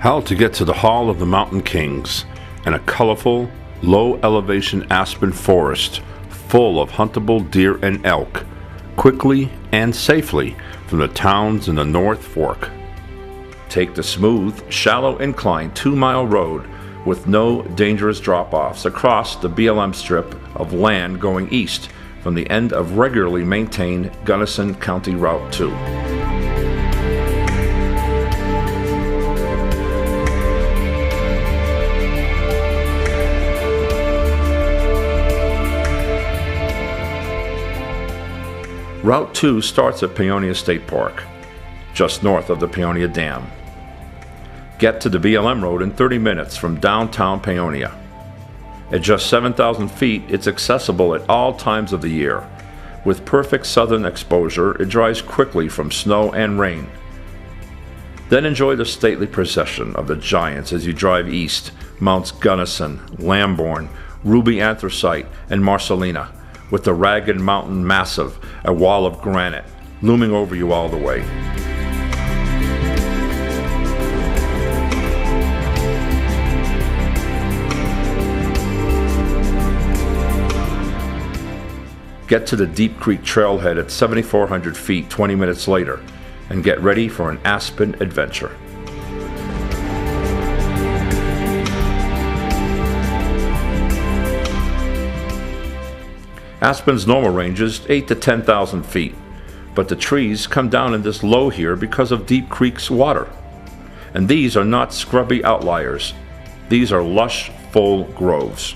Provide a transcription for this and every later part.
How to get to the Hall of the Mountain Kings and a colorful, low-elevation aspen forest full of huntable deer and elk, quickly and safely from the towns in the North Fork. Take the smooth, shallow incline 2-mile road with no dangerous drop-offs across the BLM strip of land going east from the end of regularly maintained Gunnison County Route 2. Route 2 starts at Paonia State Park, just north of the Paonia Dam. Get to the BLM Road in 30 minutes from downtown Paonia. At just 7,000 feet, it's accessible at all times of the year. With perfect southern exposure, it dries quickly from snow and rain. Then enjoy the stately procession of the giants as you drive east, Mounts Gunnison, Lamborn, Ruby Anthracite, and Marcelina, with the Ragged Mountain Massive, a wall of granite, looming over you all the way. Get to the Deep Creek trailhead at 7,400 feet 20 minutes later, and get ready for an aspen adventure. Aspen's normal range is 8 to 10,000 feet, but the trees come down in this low here because of Deep Creek's water. And these are not scrubby outliers. These are lush, full groves.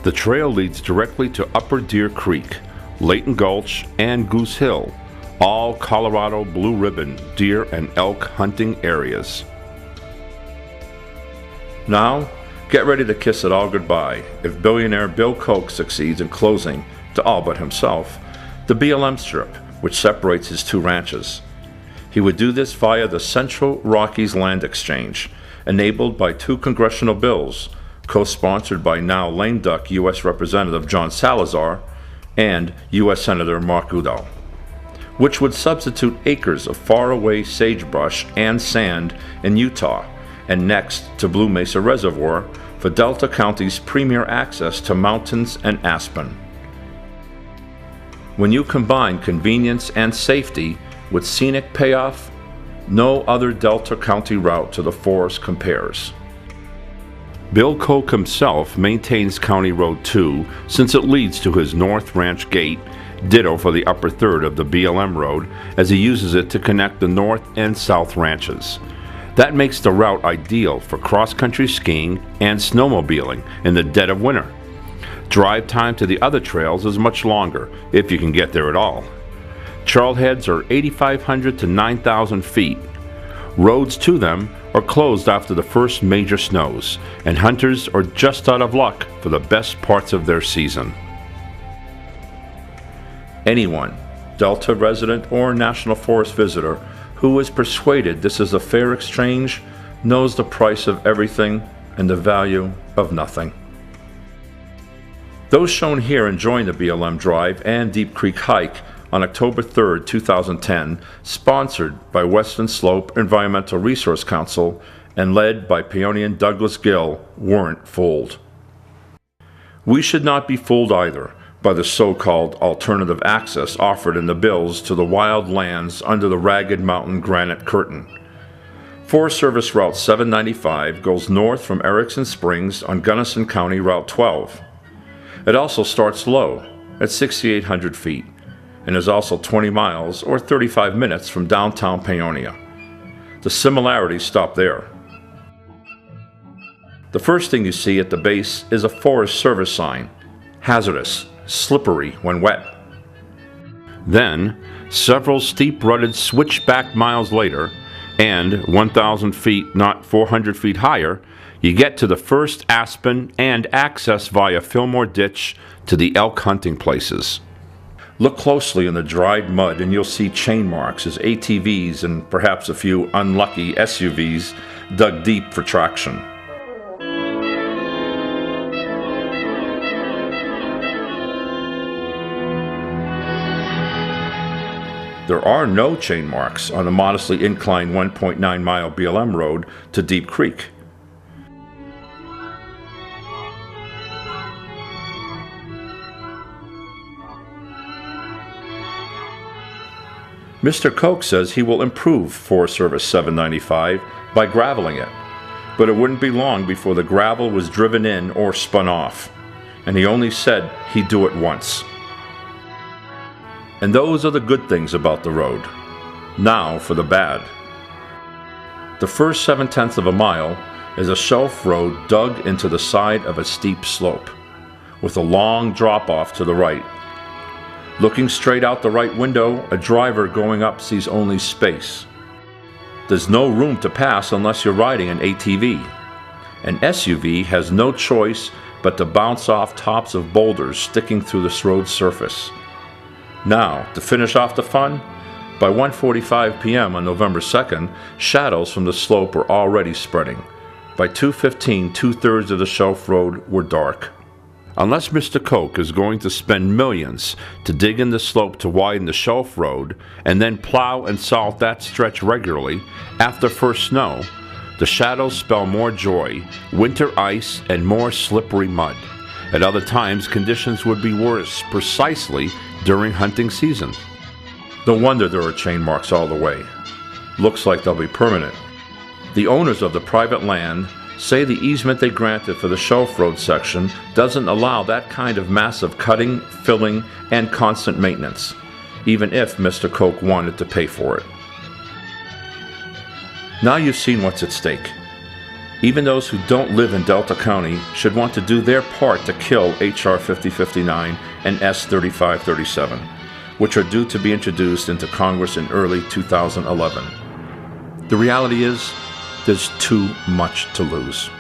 The trail leads directly to Upper Deer Creek, Layton Gulch, and Goose Hill, all Colorado Blue Ribbon deer and elk hunting areas. Now, get ready to kiss it all goodbye if billionaire Bill Koch succeeds in closing, to all but himself, the BLM strip, which separates his two ranches. He would do this via the Central Rockies Land Exchange, enabled by 2 congressional bills, co-sponsored by now lame duck U.S. Representative John Salazar and U.S. Senator Mark Udall, which would substitute acres of faraway sagebrush and sand in Utah and next to Blue Mesa Reservoir for Delta County's premier access to mountains and aspen. When you combine convenience and safety with scenic payoff, no other Delta County route to the forest compares. Bill Koch himself maintains County Road 2 since it leads to his North Ranch Gate, ditto for the upper third of the BLM Road, as he uses it to connect the North and South ranches. That makes the route ideal for cross-country skiing and snowmobiling in the dead of winter. Drive time to the other trails is much longer, if you can get there at all. Trailheads are 8,500 to 9,000 feet. Roads to them are closed after the first major snows, and hunters are just out of luck for the best parts of their season. Anyone, Delta resident or National Forest visitor, who is persuaded this is a fair exchange knows the price of everything and the value of nothing. Those shown here enjoying the BLM Drive and Deep Creek Hike on October 3, 2010, sponsored by Western Slope Environmental Resource Council and led by Paonian Douglas Gill, weren't fooled. We should not be fooled either by the so-called alternative access offered in the bills to the wild lands under the Ragged Mountain Granite Curtain. Forest Service Route 795 goes north from Erickson Springs on Gunnison County Route 12. It also starts low, at 6,800 feet, and is also 20 miles or 35 minutes from downtown Paonia. The similarities stop there. The first thing you see at the base is a Forest Service sign, hazardous, slippery when wet. Then, several steep rutted switchback miles later, and 1,000 feet, not 400 feet higher, you get to the first aspen and access via Fillmore Ditch to the elk hunting places. Look closely in the dried mud and you'll see chain marks as ATVs and perhaps a few unlucky SUVs dug deep for traction. There are no chain marks on the modestly inclined 1.9-mile BLM road to Deep Creek. Mr. Koch says he will improve Forest Service 795 by graveling it, but it wouldn't be long before the gravel was driven in or spun off, and he only said he'd do it once. And those are the good things about the road. Now for the bad. The first 7/10 of a mile is a shelf road dug into the side of a steep slope, with a long drop-off to the right. Looking straight out the right window, a driver going up sees only space. There's no room to pass unless you're riding an ATV. An SUV has no choice but to bounce off tops of boulders sticking through this road's surface. Now, to finish off the fun, by 1:45 p.m. on November 2nd, shadows from the slope were already spreading. By 2:15, 2/3 of the shelf road were dark. Unless Mr. Koch is going to spend millions to dig in the slope to widen the shelf road and then plow and salt that stretch regularly after first snow, the shadows spell more joy, winter ice, and more slippery mud. At other times, conditions would be worse precisely during hunting season. No wonder there are chain marks all the way. Looks like they'll be permanent. The owners of the private land say the easement they granted for the shelf road section doesn't allow that kind of massive cutting, filling, and constant maintenance, even if Mr. Koch wanted to pay for it. Now you've seen what's at stake. Even those who don't live in Delta County should want to do their part to kill H.R. 5059 and S. 3537, which are due to be introduced into Congress in early 2011. The reality is, there's too much to lose.